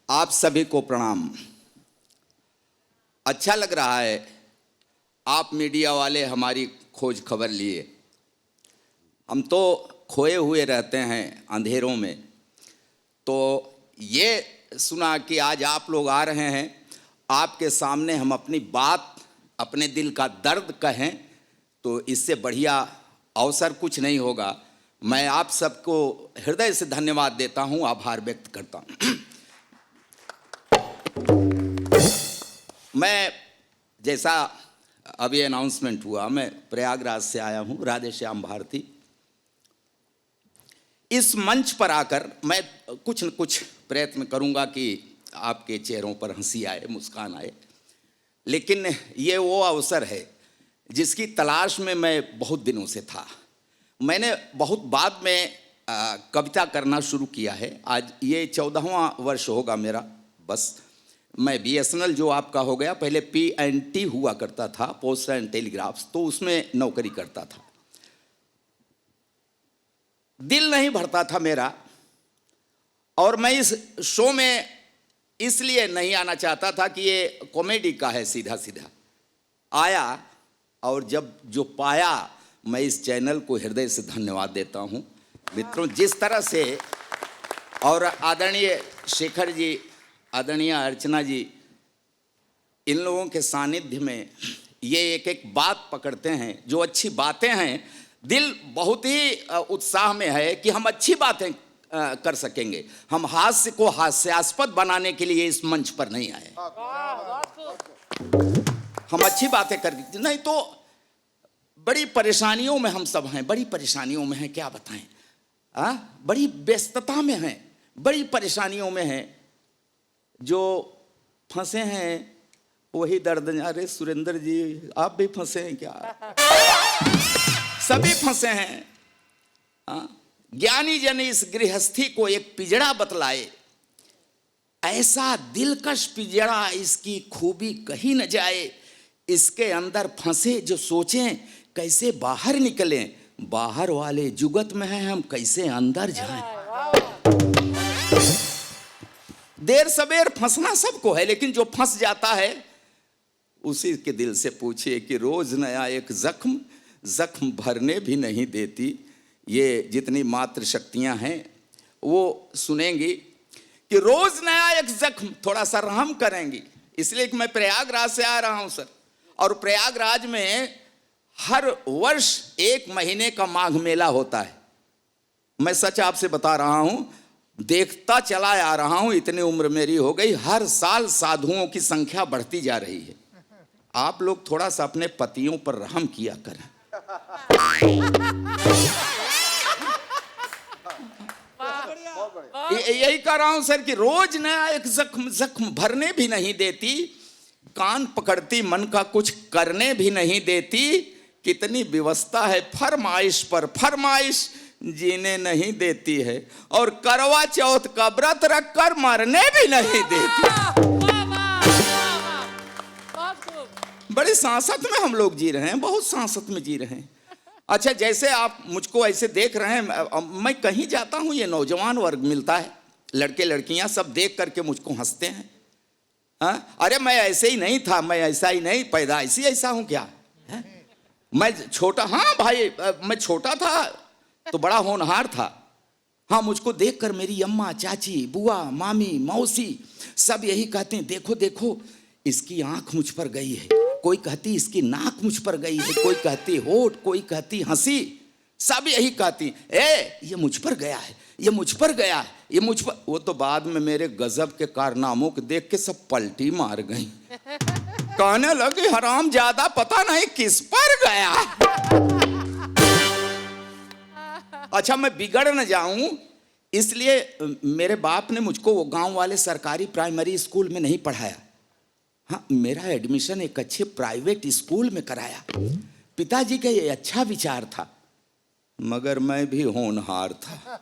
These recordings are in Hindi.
आप सभी को प्रणाम। अच्छा लग रहा है आप मीडिया वाले हमारी खोज खबर लिए। हम तो खोए हुए रहते हैं अंधेरों में, तो ये सुना कि आज आप लोग आ रहे हैं, आपके सामने हम अपनी बात, अपने दिल का दर्द कहें, तो इससे बढ़िया अवसर कुछ नहीं होगा। मैं आप सबको हृदय से धन्यवाद देता हूं, आभार व्यक्त करता हूं। मैं जैसा अभी अनाउंसमेंट हुआ, मैं प्रयागराज से आया हूं, राधेश्याम भारती। इस मंच पर आकर मैं कुछ न कुछ प्रयत्न करूंगा कि आपके चेहरों पर हंसी आए, मुस्कान आए, लेकिन ये वो अवसर है जिसकी तलाश में मैं बहुत दिनों से था। मैंने बहुत बाद में कविता करना शुरू किया है। आज ये 14वां वर्ष होगा मेरा। बस मैं BSNL जो आपका हो गया, पहले P&T हुआ करता था, पोस्ट एंड टेलीग्राफ्स, तो उसमें नौकरी करता था। दिल नहीं भरता था मेरा, और मैं इस शो में इसलिए नहीं आना चाहता था कि ये कॉमेडी का है सीधा सीधा। आया और जब जो पाया, मैं इस चैनल को हृदय से धन्यवाद देता हूं। मित्रों, जिस तरह से, और आदरणीय शेखर जी, आदरणीय अर्चना जी, इन लोगों के सानिध्य में ये एक एक बात पकड़ते हैं, जो अच्छी बातें हैं। दिल बहुत ही उत्साह में है कि हम अच्छी बातें कर सकेंगे। हम हास्य को हास्यास्पद बनाने के लिए इस मंच पर नहीं आए। हम अच्छी बातें कर, नहीं तो बड़ी परेशानियों में हम सब हैं, बड़ी परेशानियों में हैं, क्या बताएं। बड़ी व्यस्तता में हैं, बड़ी परेशानियों में हैं। जो फंसे हैं वही दर्द। अरे सुरेंद्र जी, आप भी फंसे हैं क्या? सभी फंसे हैं। ज्ञानी जन इस गृहस्थी को एक पिंजड़ा बतलाए, ऐसा दिलकश पिंजड़ा इसकी खूबी कहीं न जाए। इसके अंदर फंसे जो सोचें कैसे बाहर निकलें, बाहर वाले जुगत में हैं हम, कैसे अंदर जाएं। देर सवेर फंसना सबको है, लेकिन जो फंस जाता है उसी के दिल से पूछिए कि रोज नया एक जख्म भरने भी नहीं देती। ये जितनी मात्र शक्तियां हैं वो सुनेंगी कि रोज नया एक जख्म, थोड़ा सा रहम करेंगी। इसलिए कि मैं प्रयागराज से आ रहा हूं सर, और प्रयागराज में हर वर्ष 1 महीने का माघ मेला होता है। मैं सच आपसे बता रहा हूं, देखता चला आ रहा हूं, इतनी उम्र मेरी हो गई, हर साल साधुओं की संख्या बढ़ती जा रही है। आप लोग थोड़ा सा अपने पतियों पर रहम किया करें। यही कह रहा हूं सर कि रोज नया एक जख्म भरने भी नहीं देती, कान पकड़ती मन का कुछ करने भी नहीं देती। कितनी व्यवस्था है फरमाइश पर फरमाइश जीने नहीं देती है, और करवा चौथ का व्रत रखकर मरने भी नहीं देती। बड़ी सांसत में हम लोग जी रहे हैं, बहुत सांसत में जी रहे हैं। अच्छा, जैसे आप मुझको ऐसे देख रहे हैं, मैं कहीं जाता हूं ये नौजवान वर्ग मिलता है, लड़के लड़कियां सब देख करके मुझको हंसते हैं। अरे मैं ऐसे ही नहीं था, मैं ऐसा ही नहीं, पैदाइशी ऐसा हूं क्या? मैं छोटा, हाँ भाई, मैं छोटा था तो बड़ा होनहार था। हाँ, मुझको देखकर मेरी अम्मा, चाची, बुआ, मामी, मौसी सब यही कहते हैं, देखो देखो इसकी आंख मुझ पर गई है, कोई कहती इसकी नाक मुझ पर गई है, कोई कहती होठ, कोई कहती हंसी, सब यही कहती ये मुझ पर गया है, ये मुझ पर गया है, ये मुझ पर। वो तो बाद में मेरे गजब के कारनामों को देख के सब पलटी मार गई, कहने लगी हराम ज्यादा पता नहीं किस पर गया। अच्छा, मैं बिगड़ न जाऊं इसलिए मेरे बाप ने मुझको वो गांव वाले सरकारी प्राइमरी स्कूल में नहीं पढ़ाया। हाँ, मेरा एडमिशन एक अच्छे प्राइवेट स्कूल में कराया। पिताजी का ये अच्छा विचार था, मगर मैं भी होनहार था।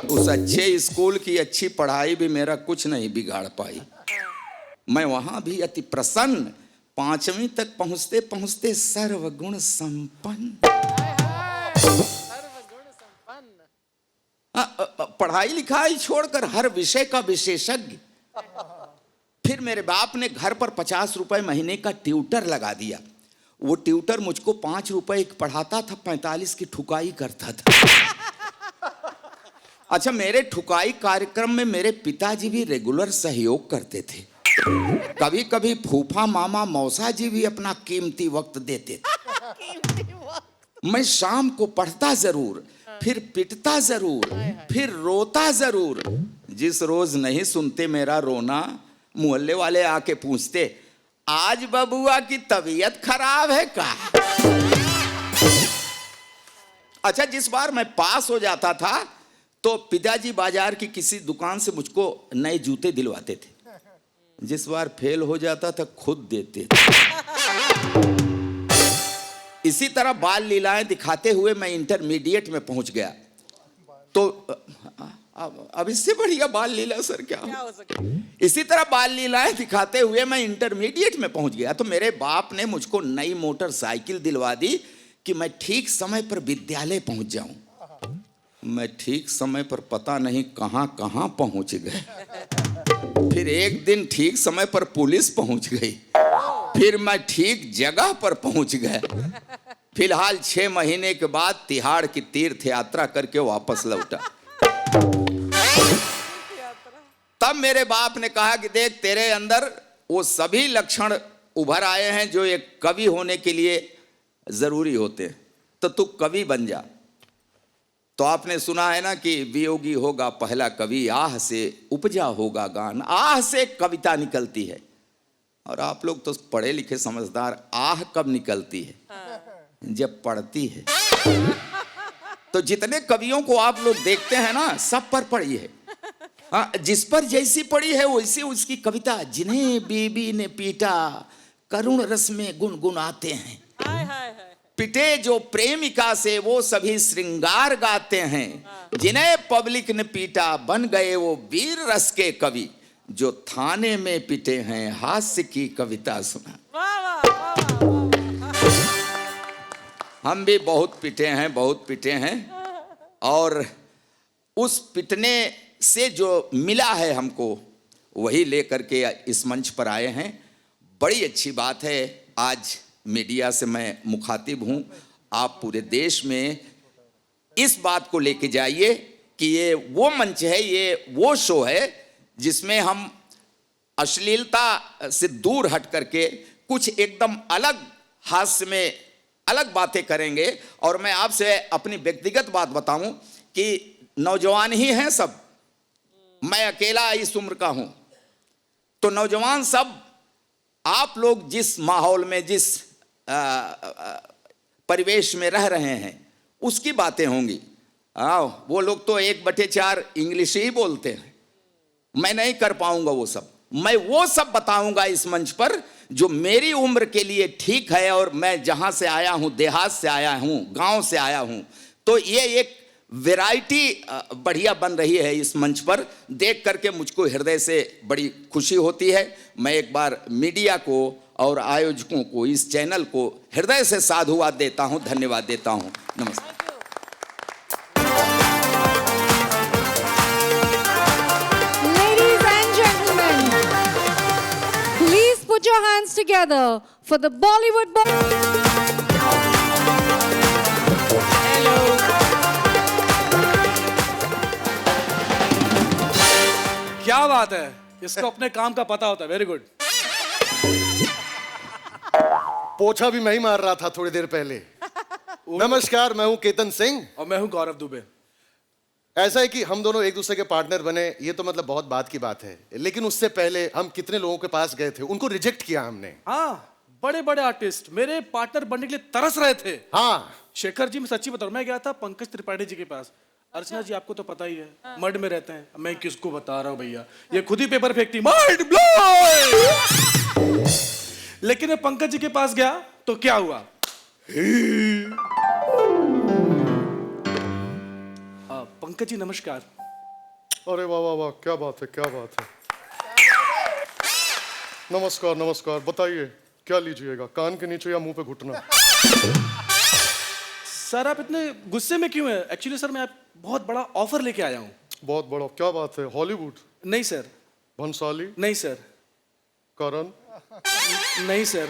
उस अच्छे स्कूल की अच्छी पढ़ाई भी मेरा कुछ नहीं बिगाड़ पाई। मैं वहां भी अति प्रसन्न, 5वीं तक पहुंचते पहुंचते सर्वगुण संपन्न। पढ़ाई लिखाई छोड़कर हर विषय का विशेषज्ञ। फिर मेरे बाप ने घर पर 50 रुपए महीने का ट्यूटर लगा दिया। वो ट्यूटर मुझको 5 रुपए पढ़ाता था, 45 की ठुकाई करता था। अच्छा, मेरे ठुकाई कार्यक्रम में मेरे पिताजी भी रेगुलर सहयोग करते थे। कभी कभी फूफा मामा मौसा जी भी अपना कीमती वक्त देते थे। मैं शाम को पढ़ता जरूर, फिर पिटता जरूर, फिर रोता जरूर। जिस रोज नहीं सुनते मेरा रोना, मोहल्ले वाले आके पूछते, आज बबुआ की तबीयत खराब है का? अच्छा, जिस बार मैं पास हो जाता था तो पिताजी बाजार की किसी दुकान से मुझको नए जूते दिलवाते थे। जिस बार फेल हो जाता था खुद देते थे। इसी तरह बाल लीलाएं दिखाते हुए मैं इंटरमीडिएट में पहुंच गया। तो अब इससे बढ़िया बाल लीला सर क्या हो सकता? इसी तरह बाल लीलाएं दिखाते हुए मैं इंटरमीडिएट में पहुंच गया तो मेरे बाप ने मुझको नई मोटरसाइकिल दिलवा दी कि मैं ठीक समय पर विद्यालय पहुंच जाऊं। मैं ठीक समय पर पता नहीं कहां कहां पहुंच गए। फिर एक दिन ठीक समय पर पुलिस पहुंच गई, फिर मैं ठीक जगह पर पहुंच गया। फिलहाल 6 महीने के बाद तिहाड़ की तीर्थ यात्रा करके वापस लौटा। तब मेरे बाप ने कहा कि देख, तेरे अंदर वो सभी लक्षण उभर आए हैं जो एक कवि होने के लिए जरूरी होते हैं, तो तू कवि बन जा। तो आपने सुना है ना कि वियोगी होगा पहला कवि, आह से उपजा होगा गान। आह से कविता निकलती है। और आप लोग तो पढ़े लिखे समझदार, आह कब निकलती है? जब पढ़ती है। तो जितने कवियों को आप लोग देखते हैं ना, सब पर पड़ी है। हाँ, जिस पर जैसी पड़ी है वैसी उसकी कविता। जिन्हें बीबी ने पीटा करुण रस में गुनगुनाते हैं। पिटे जो प्रेमिका से वो सभी श्रृंगार गाते हैं। जिन्हें पब्लिक ने पीटा बन गए वो वीर रस के कवि। जो थाने में पिटे हैं हास्य की कविता सुना। हम भी बहुत पिटे हैं, बहुत पिटे हैं। और उस पिटने से जो मिला है हमको, वही लेकर के इस मंच पर आए हैं। बड़ी अच्छी बात है। आज मीडिया से मैं मुखातिब हूं। आप पूरे देश में इस बात को लेके जाइए कि ये वो मंच है, ये वो शो है जिसमें हम अश्लीलता से दूर हट करके कुछ एकदम अलग हास्य में अलग बातें करेंगे। और मैं आपसे अपनी व्यक्तिगत बात बताऊं कि नौजवान ही हैं सब, मैं अकेला इस उम्र का हूं। तो नौजवान सब, आप लोग जिस माहौल में, जिस परिवेश में रह रहे हैं, उसकी बातें होंगी। वो लोग तो 1/4 इंग्लिश ही बोलते हैं। मैं नहीं कर पाऊंगा वो सब। मैं वो सब बताऊंगा इस मंच पर जो मेरी उम्र के लिए ठीक है। और मैं जहां से आया हूं, देहात से आया हूं, गांव से आया हूं, तो ये एक वैरायटी बढ़िया बन रही है इस मंच पर। देख करके मुझको हृदय से बड़ी खुशी होती है। मैं एक बार मीडिया को और आयोजकों को, इस चैनल को हृदय से साधुवाद देता हूं, धन्यवाद देता हूं। नमस्कार। Ladies and gentlemen, please put your hands together for the Bollywood क्या बात है, इसको अपने काम का पता होता है। Very good. पोछा भी मैं ही मार रहा था थोड़ी देर पहले। नमस्कार, मैं हूं केतन सिंह और मैं हूं गौरव दुबे। ऐसा है कि हम दोनों एक दूसरे के पार्टनर बने, ये तो मतलब बहुत बात की बात है। लेकिन उससे पहले हम कितने लोगों के पास गए थे, उनको रिजेक्ट किया हमने। हाँ, बड़े बड़े आर्टिस्ट मेरे पार्टनर बनने के लिए तरस रहे थे। हाँ, शेखर जी, मैं सच्ची बता रहा हूं, मैं गया था पंकज त्रिपाठी जी के पास। अर्चना जी आपको तो पता ही है, मर्ड में रहते हैं। मैं किसको बता रहा हूँ भैया, ये खुद ही पेपर फेंकती, माइंड ब्लोइंग। लेकिन मैं पंकज जी के पास गया तो क्या हुआ, पंकज जी नमस्कार। अरे वाह वाह वाह, क्या बात है, क्या बात है। नमस्कार नमस्कार, बताइए क्या लीजिएगा, कान के नीचे या मुंह पे घुटना? सर आप इतने गुस्से में क्यों हैं? एक्चुअली सर मैं आप बहुत बड़ा ऑफर लेके आया हूँ। बहुत बड़ा क्या बात है? हॉलीवुड? नहीं सर। भंसाली? नहीं सर। करण? नहीं सर।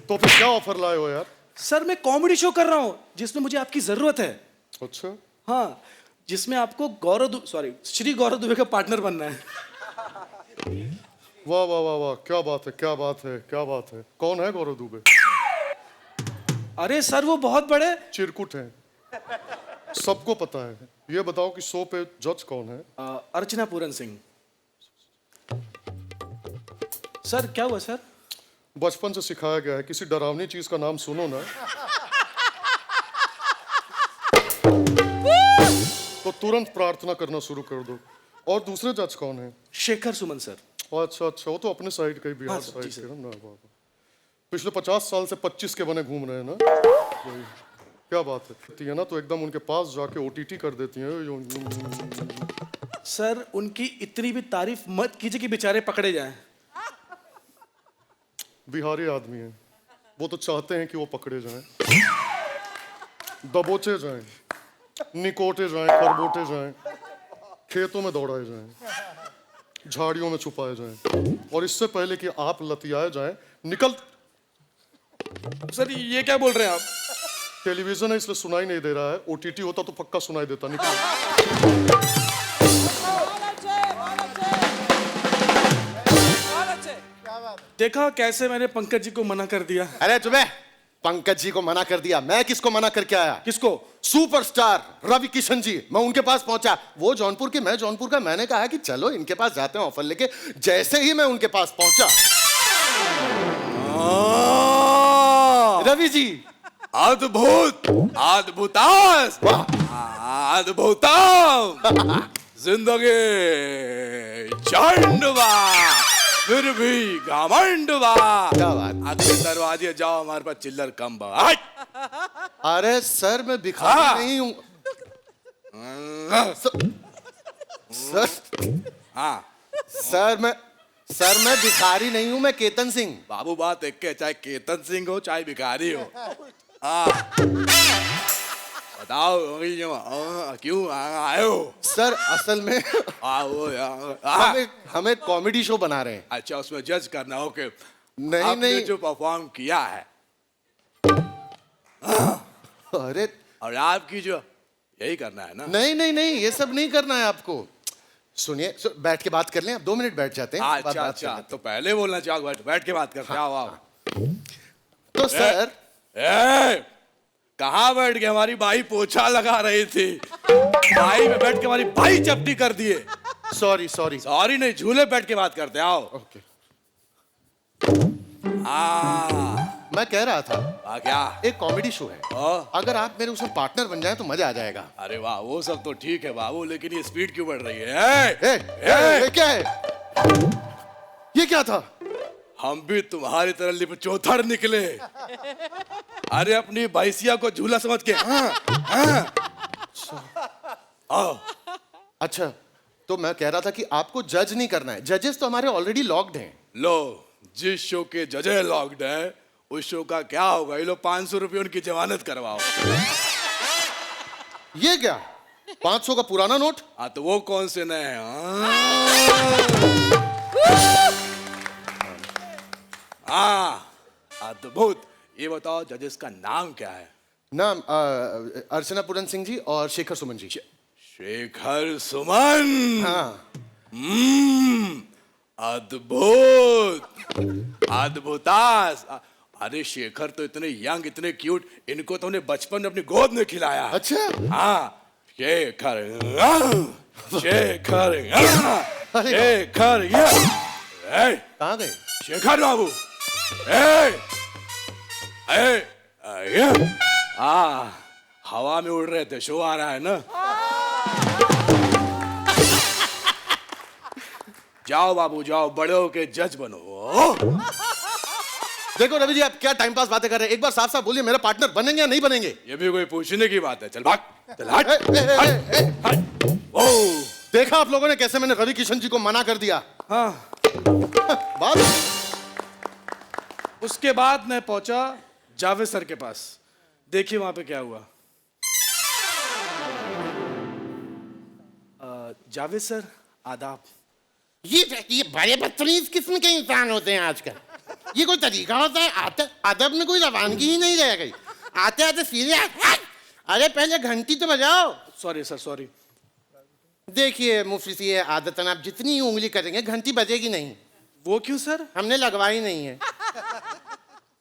तो फिर क्या ऑफर लाए हो यार? सर मैं कॉमेडी शो कर रहा हूँ जिसमें मुझे आपकी जरूरत है। अच्छा, हाँ, जिसमें आपको श्री गौरव दुबे का पार्टनर बनना है। वाह वाह वाह वाह, क्या बात है, क्या बात है, क्या बात है। कौन है गौरव दुबे? अरे सर वो बहुत बड़े चिरकुट हैं, सबको पता है। ये बताओ कि शो पे जज कौन है? अर्चना पूरन सिंह। सर क्या हुआ सर? बचपन से सिखाया गया है किसी डरावनी चीज का नाम सुनो ना तो तुरंत प्रार्थना करना शुरू कर दो। और दूसरे जज कौन है? शेखर सुमन सर। अच्छा अच्छा, वो तो अपने साइड का ही, बिहार हाँ सर, साइड जी सर। के ना। वाह, वाह। पिछले 50 साल से 25 के बने घूम रहे हैं ना। वही। क्या बात है ना, तो एकदम उनके पास जाके ओटीटी कर देती हैं। सर उनकी इतनी भी तारीफ मत कीजिए कि बेचारे पकड़े जाएं। बिहारी आदमी है, वो तो चाहते हैं कि वो पकड़े जाएं, दबोचे जाएं, निकोटे जाएं, खरबोटे जाएं, खेतों में दौड़ाए जाएं, झाड़ियों में छुपाए जाएं, और इससे पहले कि आप लतियाए जाएं निकल। सर ये क्या बोल रहे हैं आप? टेलीविजन है इसलिए सुनाई नहीं दे रहा है, ओटीटी होता तो पक्का सुनाई देता। निकल। देखा कैसे मैंने पंकज जी को मना कर दिया। अरे तुम्हें पंकज जी को मना कर दिया, मैं किसको मना करके आया? किसको? सुपरस्टार रवि किशन जी, मैं उनके पास पहुंचा। वो जौनपुर के, मैं जौनपुर का। मैंने कहा कि चलो इनके पास जाते हैं ऑफर लेके। जैसे ही मैं उनके पास पहुंचा, रवि जी अद्भुत, अद्भुतास, अद्भुतम जिंदगी चंडवा फिर भी घमंडवा। क्या बात? अगले दरवाजे जाओ, हमारे पास चिल्लर कम बा। अरे सर मैं भिखारी नहीं हूं सर। हाँ सर मैं भिखारी नहीं हूं, मैं केतन सिंह। बाबू बात एक के, चाहे केतन सिंह हो चाहे भिखारी हो। हाँ बताओ क्यों आए हो? सर असल में आओ यार। हमें कॉमेडी शो बना रहे हैं। अच्छा, उसमें जज करना हो कि नहीं आपने नहीं, जो परफॉर्म किया है अरे और आपकी जो, यही करना है ना? नहीं नहीं नहीं, ये सब नहीं करना है आपको। सुनिए, बैठ के बात कर लें। आप 2 मिनट बैठ जाते हैं। अच्छा अच्छा, तो पहले बोलना चाहो, बैठ के बात करते हैं। आओ आओ। तो सर कहाँ बैठ के? हमारी बाई पोछा लगा रही थी, बाई में बैठ के हमारी बाई चपटी कर दिए। सॉरी सॉरी नहीं, झूले बैठ के बात करते हैं। आओ। ओके। मैं कह रहा था क्या? एक कॉमेडी शो है, अगर आप मेरे उसमें पार्टनर बन जाए तो मजा आ जाएगा। अरे वाह, वो सब तो ठीक है बाबू, लेकिन ये स्पीड क्यों बढ़ रही है? ए, क्या है ये? क्या था? हम भी तुम्हारी तरह लिपचोथड़ निकले। अरे अपनी भैंसिया को झूला समझ के। आओ। अच्छा, तो मैं कह रहा था कि आपको जज नहीं करना है। जजेस तो हमारे ऑलरेडी लॉक्ड हैं। लो, जिस शो के जजे लॉक्ड है उस शो का क्या होगा? ये लो 500 रुपये उनकी जमानत करवाओ। ये क्या 500 का पुराना नोट? हाँ तो वो कौन से नए हैं? अद्भुत। ये बताओ जजेस का नाम क्या है? नाम अर्चना पूरन सिंह जी और शेखर सुमन जी। शेखर सुमन। हाँ। अद्भुत, अद्भुतास। अरे शेखर तो इतने यंग, इतने क्यूट, इनको तो हमने बचपन में अपनी गोद में खिलाया। अच्छा। हाँ, शेखर शेखर शेखर। कहाँ गए? शेखर बाबू। हवा में उड़ रहे थे, शो आ रहा है ना। जाओ बाबू जाओ, बड़े होके जज बनो। देखो रवि जी, आप क्या टाइम पास बातें कर रहे हैं? एक बार साफ साफ बोलिए, मेरा पार्टनर बनेंगे या नहीं बनेंगे? ये भी कोई पूछने की बात है? चल भाग, चल हट। ओ, देखा आप लोगों ने कैसे मैंने रवि किशन जी को मना कर दिया? हाँ। बात। उसके बाद मैं पहुंचा जावेद सर के पास। देखिए वहां पे क्या हुआ। जावेद सर, आदाब। ये बड़े बदतमीज किस्म के इंसान होते हैं आजकल। ये कोई तरीका होता है? अदब में कोई रवानगी ही नहीं रह गई। आते आते सीधे अरे पहले घंटी तो बजाओ। Sorry sir, sorry. देखिए मुफलिस, ये आदतन आप जितनी उंगली करेंगे घंटी बजेगी नहीं। वो क्यों सर? हमने लगवाई नहीं है।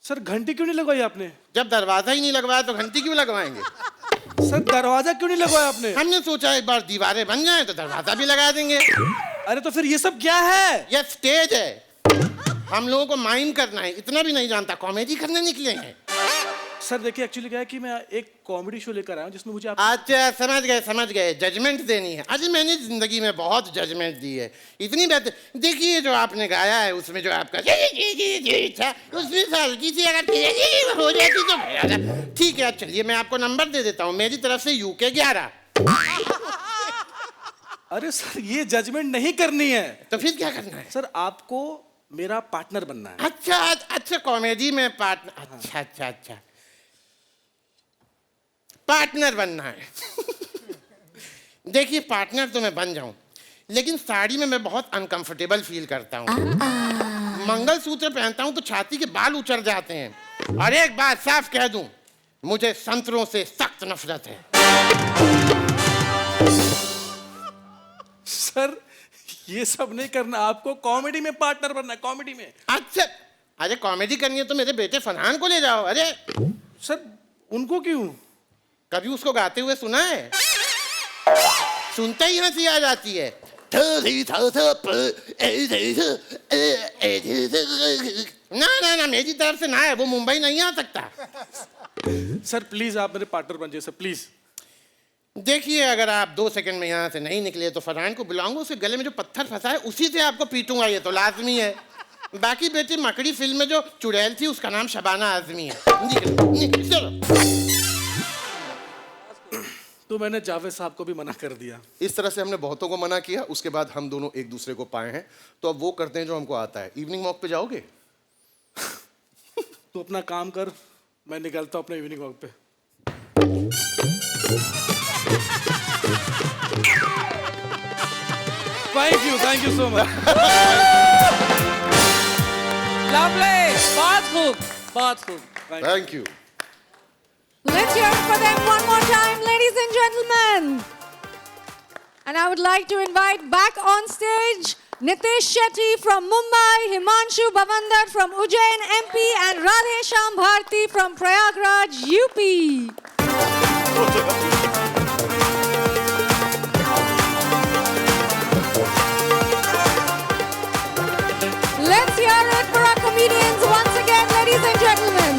सर घंटी क्यों नहीं लगवाई आपने? जब दरवाजा ही नहीं लगवाया तो घंटी क्यों लगवाएंगे? सर दरवाजा क्यों नहीं लगवाया आपने? हमने सोचा एक बार दीवारें बन जाए तो दरवाजा भी लगा देंगे। अरे तो फिर ये सब क्या है? ये स्टेज है, हम लोगों को माइम करना है। इतना भी नहीं जानता, कॉमेडी करने निकले हैं। सर देखिए एक्चुअली क्या है कि मैं एक कॉमेडी शो लेकर आया हूँ जिसमें मुझे आप अच्छा समझ गए, जजमेंट देनी है। अरे मैंने जिंदगी में बहुत जजमेंट दी है, इतनी बेहतर। देखिए जो आपने गाया है उसमें जो आपका था उसमें हल्की सी अगर हो जाती तो ठीक है। चलिए मैं आपको नंबर दे देता हूँ, मेरी तरफ से यूके 11। अरे सर ये जजमेंट नहीं करनी है। तो फिर क्या करना है? सर आपको मेरा पार्टनर बनना है। अच्छा कॉमेडी में पार्टनर। अच्छा पार्टनर बनना है। देखिए पार्टनर तो मैं बन जाऊं, लेकिन साड़ी में मैं बहुत अनकंफर्टेबल फील करता हूं। मंगलसूत्र पहनता हूं तो छाती के बाल उचड़ जाते हैं। और एक बात साफ कह दूं, मुझे संतरों से सख्त नफरत है। सर ये सब नहीं करना, आपको कॉमेडी में पार्टनर बनना है, कॉमेडी में। अच्छा अरे कॉमेडी करनी है तो मेरे बेटे फरहान को ले जाओ। अरे सर उनको क्यों? कभी उसको गाते हुए सुना है? सुनते ही हंसी आ जाती है। ना मेरी तरफ से ना है, वो मुंबई नहीं आ सकता। सर प्लीज आप मेरे पार्टनर बन जाइए सर, प्लीज। देखिए अगर आप 2 सेकंड में यहाँ से नहीं निकले तो फरहान को बुलाऊंगा, उसके गले में जो पत्थर फंसा है उसी से आपको पीटूंगा, ये तो लाजमी है। बाकी बेटी मकड़ी फिल्म में जो चुड़ैल थी उसका नाम शबाना आजमी है। निकल चलो। तो मैंने जावेद साहब को भी मना कर दिया। इस तरह से हमने बहुतों को मना किया, उसके बाद हम दोनों एक दूसरे को पाए हैं, तो अब वो करते हैं जो हमको आता है। इवनिंग वॉक पे जाओगे? तो अपना काम कर, मैं निकलता हूँ अपने इवनिंग वॉक पे। Thank you so much. Lovely, बहुत खूब। Thank you. Let's hear it for them one more time, ladies and gentlemen. And I would like to invite back on stage Nitesh Shetty from Mumbai, Himanshu Bhavandar from Ujjain, MP, and Radhe Shyam Bharti from Prayagraj, UP. Let's hear it for our comedians once again, ladies and gentlemen.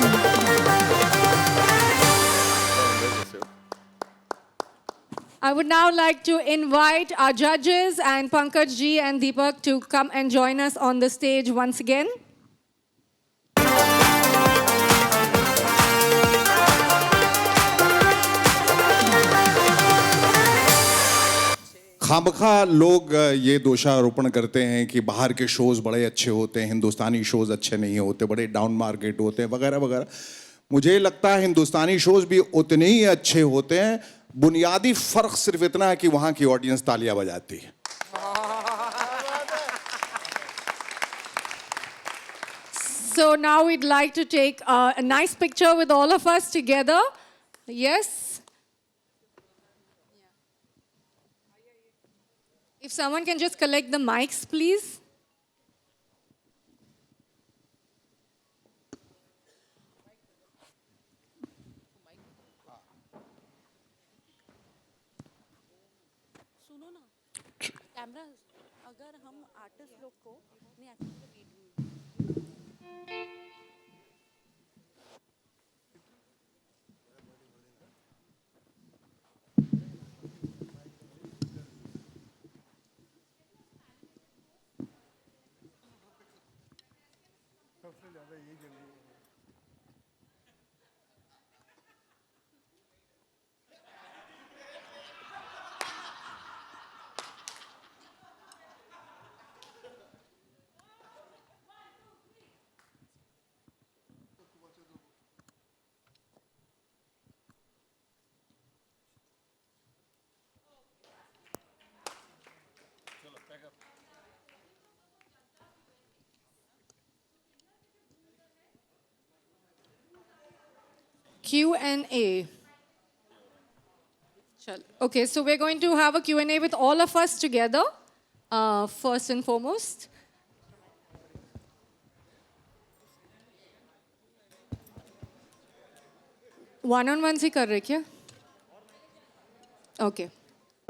I would now like to invite our judges and Pankaj ji and Deepak to come and join us on the stage once again. खामखा लोग ये दोषारोपण करते हैं कि बाहर के शोज़ बड़े अच्छे होते हैं, हिंदुस्तानी शोज़ अच्छे नहीं होते, बड़े डाउन मार्केट होते हैं वगैरह वगैरह। मुझे लगता है हिंदुस्तानी शोज़ भी उतने ही अच्छे होते हैं, बुनियादी फ़र्क सिर्फ इतना है कि वहाँ की ऑडियंस तालियां बजाती है। So now we'd like to take a nice picture with all of us together. Yes? If someone can just collect the mics, please. सुनो ना, कैमरा अगर हम आर्टिस्ट लोग को नहीं Q&A. Okay, so we're going to have a Q&A with all of us together, first and foremost. One-on-one ही कर रहे क्या? Okay.